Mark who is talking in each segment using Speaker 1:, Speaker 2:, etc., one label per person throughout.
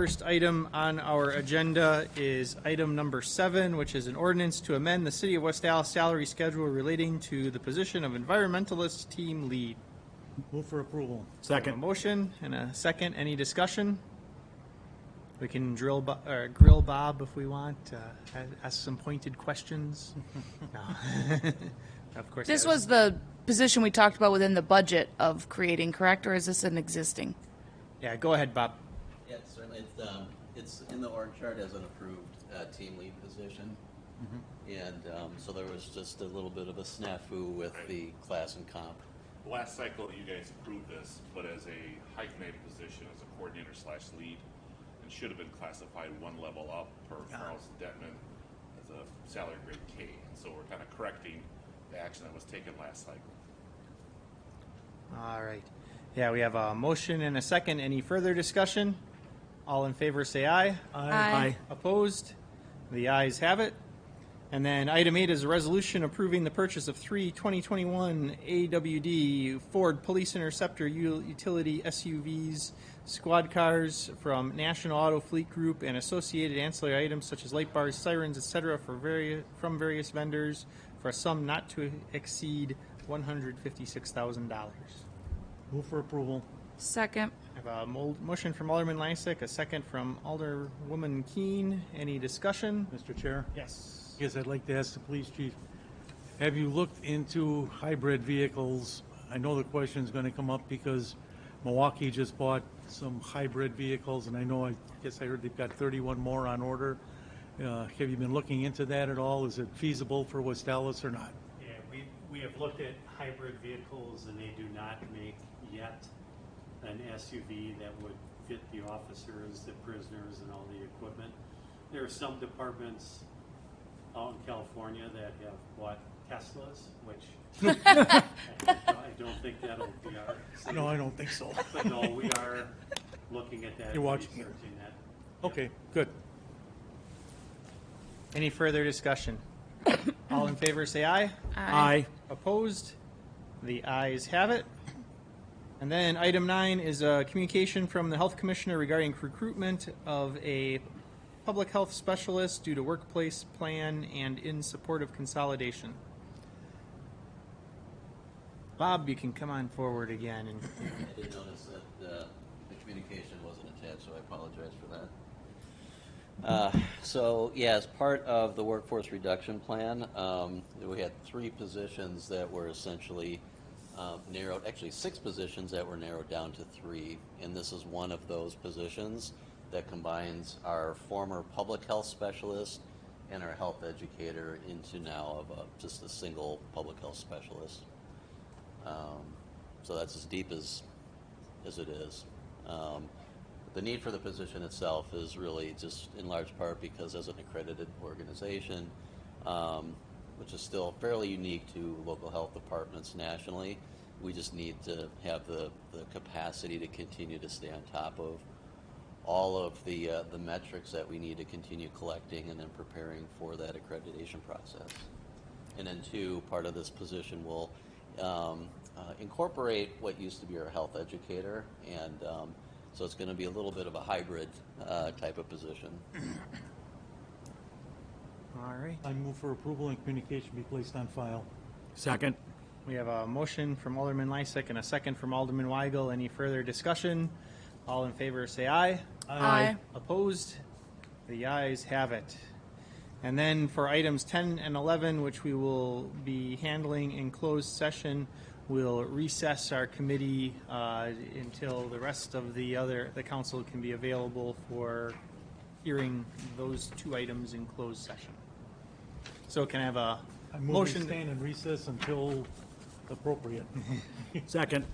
Speaker 1: First item on our agenda is item number 7, which is an ordinance to amend the City of West Dallas salary schedule relating to the position of environmentalist team lead.
Speaker 2: Move for approval.
Speaker 1: A motion and a second. Any discussion? We can grill Bob if we want. Ask some pointed questions. No. Of course.
Speaker 3: This was the position we talked about within the budget of creating, correct? Or is this an existing?
Speaker 1: Yeah, go ahead, Bob.
Speaker 4: Yeah, certainly. It's in the org chart as an approved team lead position. And so there was just a little bit of a snafu with the class and comp.
Speaker 5: Last cycle, you guys approved this, but as a heightened position, as a coordinator / lead, and should have been classified one level up per Charles Detman as a salary grade K. And so we're kind of correcting the action that was taken last cycle.
Speaker 1: All right. Yeah, we have a motion and a second. Any further discussion? All in favor say aye.
Speaker 3: Aye.
Speaker 1: Opposed? The ayes have it. And then item 8 is a resolution approving the purchase of 3 2021 AWD Ford Police Interceptor utility SUVs, squad cars from National Auto Fleet Group and associated ancillary items such as light bars, sirens, etc. from various vendors for a sum not to exceed $156,000.
Speaker 2: Move for approval.
Speaker 3: Second.
Speaker 1: I have a motion from Alderman Lysick, a second from Alderwoman Keene. Any discussion?
Speaker 2: Mr. Chair,
Speaker 1: Yes.
Speaker 2: yes, I'd like to ask the police chief, have you looked into hybrid vehicles? I know the question is going to come up because Milwaukee just bought some hybrid vehicles, and I guess I heard they've got 31 more on order. Have you been looking into that at all? Is it feasible for West Dallas or not?
Speaker 6: Yeah, we have looked at hybrid vehicles, and they do not make yet an SUV that would fit the officers, the prisoners, and all the equipment. There are some departments out in California that have bought Teslas, which I don't think that'll be our city.
Speaker 2: No, I don't think so.
Speaker 6: But no, we are looking at that.
Speaker 2: You're watching it.
Speaker 6: researching that.
Speaker 2: Okay, good.
Speaker 1: Any further discussion? All in favor say aye.
Speaker 3: Aye.
Speaker 1: Opposed? The ayes have it. And then item 9 is a communication from the Health Commissioner regarding recruitment of a public health specialist due to workplace plan and in support of consolidation. Bob, you can come on forward again. And
Speaker 4: I did notice that the communication wasn't attached, so I apologize for that. So, yeah, as part of the workforce reduction plan, we had 3 positions that were essentially narrowed, actually 6 positions that were narrowed down to 3, and this is one of those positions that combines our former public health specialist and our health educator into now of just a single public health specialist. So that's as deep as it is. The need for the position itself is really just in large part because as an accredited organization, which is still fairly unique to local health departments nationally, we just need to have the capacity to continue to stay on top of all of the metrics that we need to continue collecting and then preparing for that accreditation process. And then 2, part of this position will incorporate what used to be our health educator, and so it's going to be a little bit of a hybrid type of position.
Speaker 1: all right.
Speaker 2: I move for approval and communication be placed on file.
Speaker 7: Second.
Speaker 1: We have a motion from Alderman Lysick and a second from Alderman Weigel. Any further discussion? All in favor say aye.
Speaker 3: Aye.
Speaker 1: Opposed? The ayes have it. And then for items 10 and 11, which we will be handling in closed session, we'll recess our committee until the rest of the council can be available for hearing those 2 items in closed session. So can I have a
Speaker 2: I move
Speaker 1: motion?
Speaker 2: we stand in recess until appropriate.
Speaker 7: Second.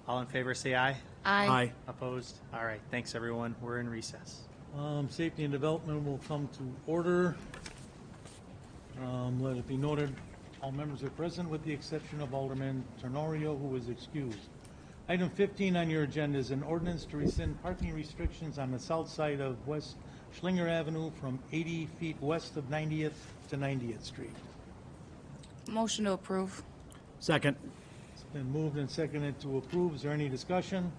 Speaker 1: All in favor say aye.
Speaker 3: Aye.
Speaker 1: Opposed? All right. Thanks, everyone. We're in recess.
Speaker 2: Safety and development will come to order. Let it be noted, all members are present with the exception of Alderman Tenorio, who is excused. Item 15 on your agenda is an ordinance to rescind parking restrictions on the south side of West Schlinger Avenue from 80 feet west of 90th to 90th Street.
Speaker 3: Motion to approve.
Speaker 7: Second.
Speaker 2: It's been moved and seconded to approve. Is there any discussion?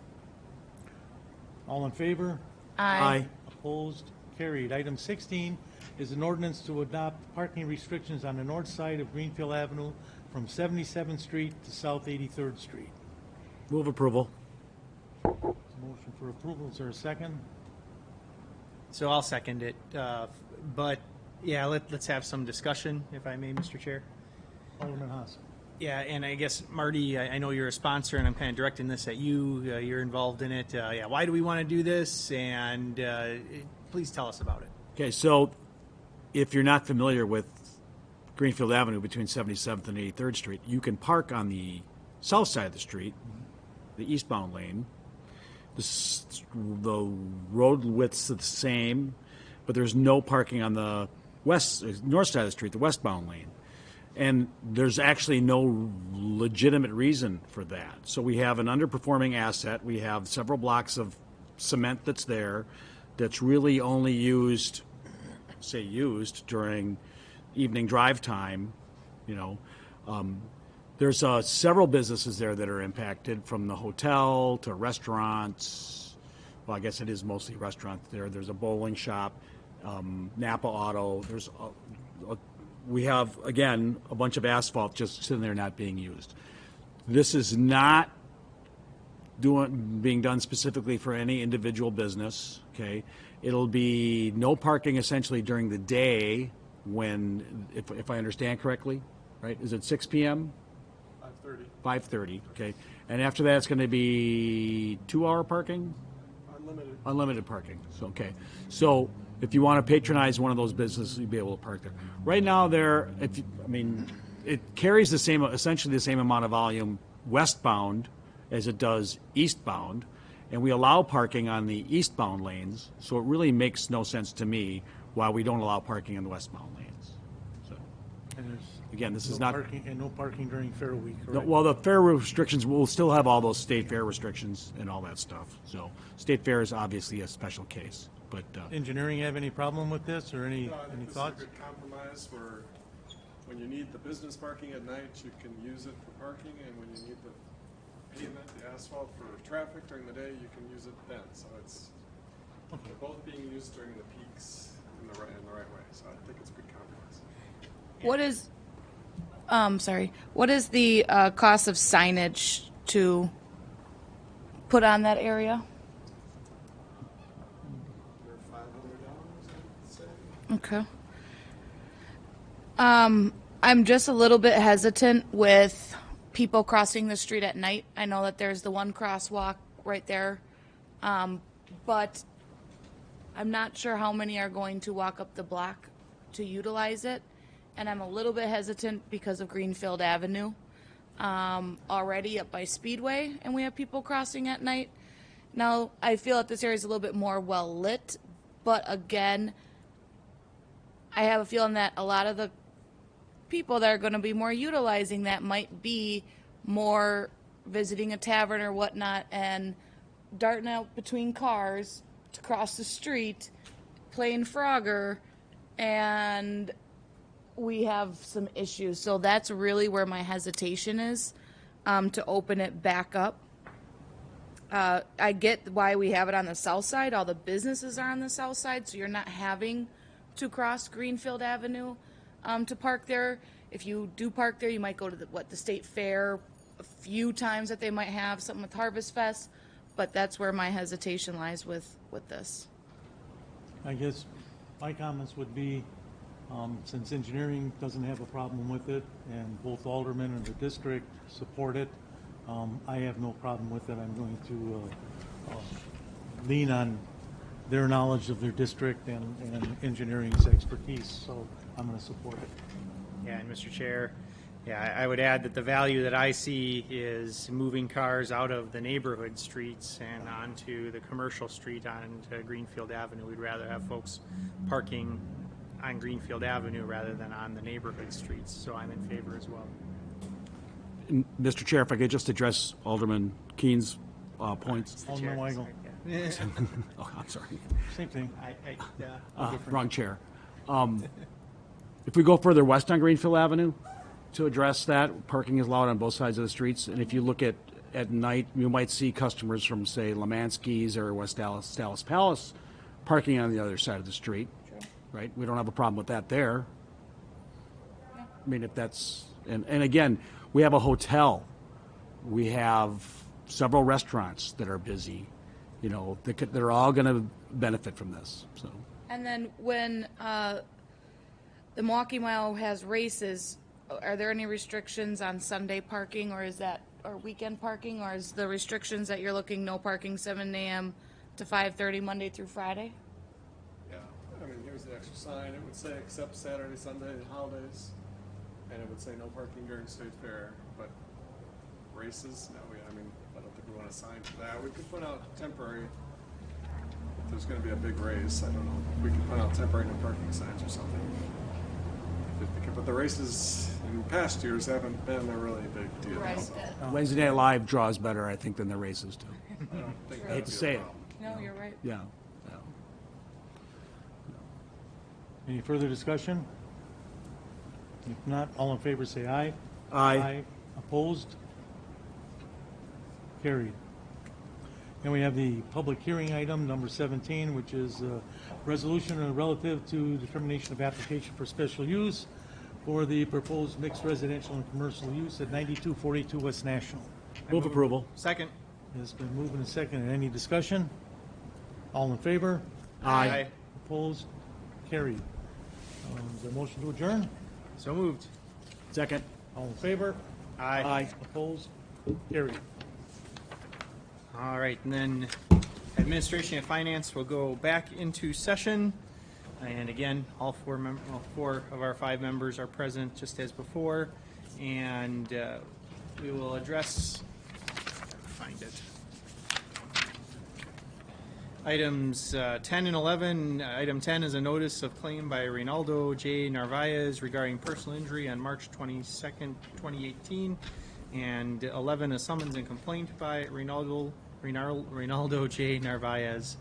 Speaker 2: All in favor?
Speaker 3: Aye.
Speaker 2: Opposed? Carried. Item 16 is an ordinance to adopt parking restrictions on the north side of Greenfield Avenue from 77th Street to South 83rd Street.
Speaker 7: Move approval.
Speaker 2: Motion for approval. Is there a second?
Speaker 1: So I'll second it. But yeah, let's have some discussion, if I may, Mr. Chair.
Speaker 2: Alderman Haas.
Speaker 1: Yeah, and I guess, Marty, I know you're a sponsor, and I'm kind of directing this at you. You're involved in it. Yeah, why do we want to do this? And please tell us about it.
Speaker 7: Okay, so if you're not familiar with Greenfield Avenue between 77th and 83rd Street, you can park on the south side of the street, the eastbound lane. The road width's the same, but there's no parking on the north side of the street, the westbound lane. And there's actually no legitimate reason for that. So we have an underperforming asset. We have several blocks of cement that's there that's really only used during evening drive time, you know. There's several businesses there that are impacted, from the hotel to restaurants. Well, I guess it is mostly restaurants there. There's a bowling shop, Napa Auto. We have, again, a bunch of asphalt just sitting there not being used. This is not being done specifically for any individual business, okay? It'll be no parking essentially during the day when, if I understand correctly, right? Is it 6 p.m.? 5:30, okay. And after that, it's going to be 2-hour parking? Unlimited parking, so, okay. So if you want to patronize one of those businesses, you'll be able to park there. Right now, it carries essentially the same amount of volume westbound as it does eastbound, and we allow parking on the eastbound lanes, so it really makes no sense to me why we don't allow parking on the westbound lanes. So,
Speaker 2: And there's
Speaker 7: again, this is
Speaker 2: no
Speaker 7: not...
Speaker 2: parking, and no parking during Fair Week,
Speaker 7: No,
Speaker 2: correct?
Speaker 7: well, the fair restrictions, we'll still have all those state fair restrictions and all that stuff. So state fair is obviously a special case, but
Speaker 2: Engineering have any problem with this, or any
Speaker 8: No, I think this is a
Speaker 2: thoughts?
Speaker 8: good compromise where when you need the business parking at night, you can use it for parking, and when you need the pavement, the asphalt for traffic during the day, you can use it then. So they're both being used during the peaks in the right way. So I think it's a good compromise.
Speaker 3: What is the cost of signage to put on that area?
Speaker 8: They're $500, I'd say.
Speaker 3: Okay. I'm just a little bit hesitant with people crossing the street at night. I know that there's the one crosswalk right there, but I'm not sure how many are going to walk up the block to utilize it, and I'm a little bit hesitant because of Greenfield Avenue, already up by Speedway, and we have people crossing at night. Now, I feel that this area is a little bit more well lit, but again, I have a feeling that a lot of the people that are going to be more utilizing that might be more visiting a tavern or whatnot and darting out between cars to cross the street, playing Frogger, and we have some issues. So that's really where my hesitation is, to open it back up. I get why we have it on the south side. All the businesses are on the south side, so you're not having to cross Greenfield Avenue to park there. If you do park there, you might go to the State Fair a few times that they might have something with Harvest Fest, but that's where my hesitation lies with this.
Speaker 2: I guess my comments would be, since engineering doesn't have a problem with it, and both aldermen and the district support it, I have no problem with it. I'm going to lean on their knowledge of their district and engineering's expertise, so I'm going to support it.
Speaker 1: Yeah, and Mr. Chair, yeah, I would add that the value that I see is moving cars out of the neighborhood streets and onto the commercial street onto Greenfield Avenue. We'd rather have folks parking on Greenfield Avenue rather than on the neighborhood streets, so I'm in favor as well.
Speaker 7: Mr. Chair, if I could just address Alderman Keene's points.
Speaker 2: Alderman Weigel.
Speaker 7: Oh, I'm sorry.
Speaker 2: Same thing.
Speaker 7: Wrong chair. If we go further west on Greenfield Avenue, to address that, parking is allowed on both sides of the streets. And if you look at night, you might see customers from, say, Lemansky's or West Dallas Palace parking on the other side of the street, right? We don't have a problem with that there. I mean, if that's, and again, we have a hotel. We have several restaurants that are busy, you know, they're all going to benefit from this, so.
Speaker 3: And then when the Milwaukee Mile has races, are there any restrictions on Sunday parking, or weekend parking, or is the restrictions that you're looking no parking 7 a.m. to 5:30 Monday through Friday?
Speaker 8: Yeah, I mean, here's the extra sign. It would say except Saturday, Sunday, and holidays. And it would say no parking during state fair, but races, no, I don't think we want a sign for that. We could put out temporary, if there's gonna be a big race, I don't know, we could put out temporary no parking signs or something. But the races in past years haven't been a really big deal.
Speaker 3: Right.
Speaker 8: So
Speaker 7: Wednesday Night Live draws better, I think, than the races do.
Speaker 8: I don't think
Speaker 7: I hate
Speaker 8: that'd
Speaker 7: to
Speaker 8: be a
Speaker 7: say it.
Speaker 8: problem.
Speaker 3: No, you're right.
Speaker 7: Yeah. Yeah.
Speaker 2: Any further discussion? If not, all in favor say aye.
Speaker 7: Aye.
Speaker 2: Opposed? Carried. And we have the public hearing item, number 17, which is a resolution relative to determination of application for special use for the proposed mixed residential and commercial use at 9242 West National.
Speaker 7: Move approval.
Speaker 1: Second.
Speaker 2: It's been moved and seconded. Any discussion? All in favor?
Speaker 7: Aye.
Speaker 2: Opposed? Carried. Is there a motion to adjourn?
Speaker 1: So moved.
Speaker 7: Second.
Speaker 2: All in favor?
Speaker 1: Aye.
Speaker 2: Opposed? Carried.
Speaker 1: All right, and then Administration and Finance will go back into session. And again, all four of our 5 members are present, just as before. And we will address, find it. Items 10 and 11. Item 10 is a notice of claim by Reynaldo J. Narvaez regarding personal injury on March 22nd, 2018. And 11, a summons and complaint by Reynaldo J. Narvaez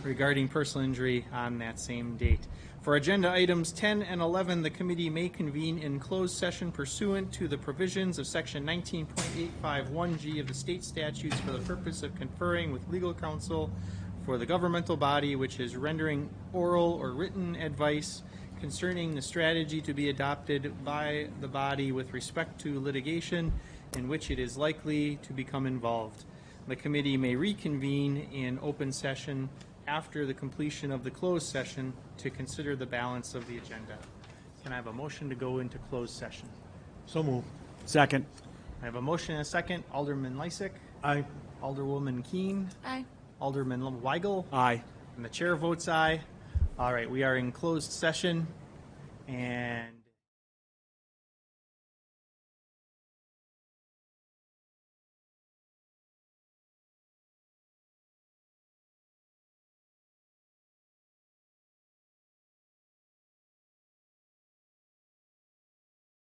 Speaker 1: regarding personal injury on that same date. For agenda items 10 and 11, the committee may convene in closed session pursuant to the provisions of Section 19.851G of the state statutes for the purpose of conferring with legal counsel for the governmental body which is rendering oral or written advice concerning the strategy to be adopted by the body with respect to litigation in which it is likely to become involved. The committee may reconvene in open session after the completion of the closed session to consider the balance of the agenda. Can I have a motion to go into closed session?
Speaker 2: So moved.
Speaker 7: Second.
Speaker 1: I have a motion and a second. Alderman Lysick,
Speaker 2: Aye.
Speaker 1: Alderwoman Keene,
Speaker 3: Aye.
Speaker 1: Alderman Weigel,
Speaker 7: Aye.
Speaker 1: and the chair votes aye. All right, we are in closed session, and